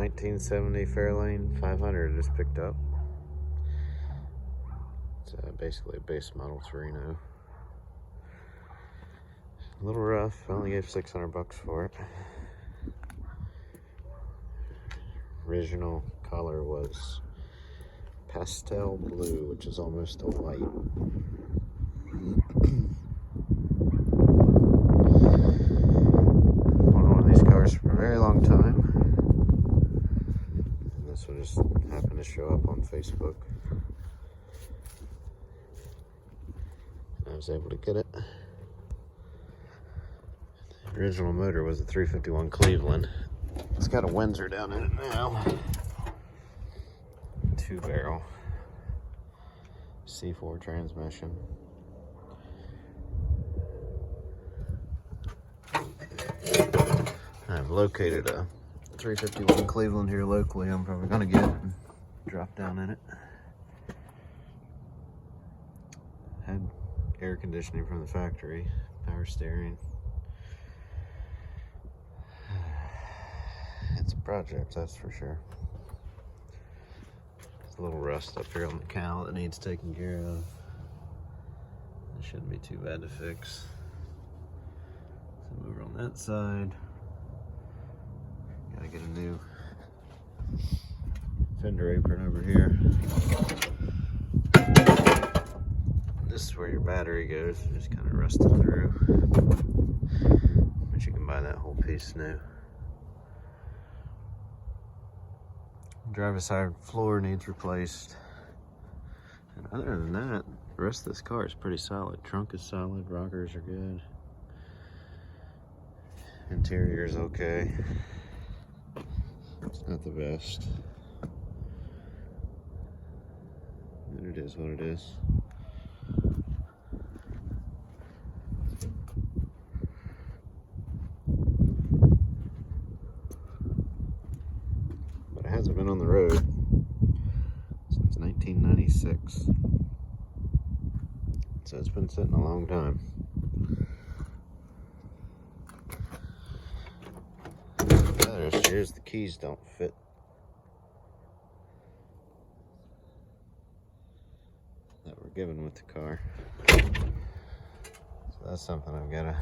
1970 Fairlane 500 I just picked up. It's basically a base model Torino. A little rough. I only gave 600 bucks for it. Original color was pastel blue, which is almost a white. Wanted one of these cars for a very long time. And this one just happened to show up on Facebook. And I was able to get it. The original motor was a 351 Cleveland. It's got a Windsor down in it now. 2-barrel C4 transmission. I've located a 351 Cleveland here locally. I'm probably gonna get and drop down in it. Had air conditioning from the factory, power steering. It's a project, that's for sure. There's a little rust up here on the cowl that needs taken care of. It shouldn't be too bad to fix. So over on that side, gotta get a new fender apron over here. This is where your battery goes. It just kind of rusted through, but you can buy that whole piece new. Driver's side floor needs replaced. And other than that, the rest of this car is pretty solid. Trunk is solid, rockers are good. Interior is okay. It's not the best. But it is what it is. It hasn't been on the road since 1996, so it's been sitting a long time. The other issue is the keys don't fit. That were given with the car, so that's something I've got to.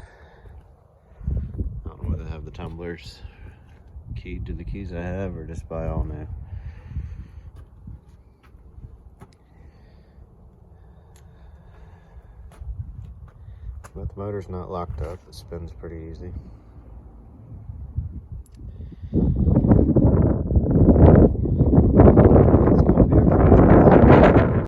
I don't know whether to have the tumblers keyed to the keys I have or just buy all new. But the motor's not locked up, it spins pretty easy.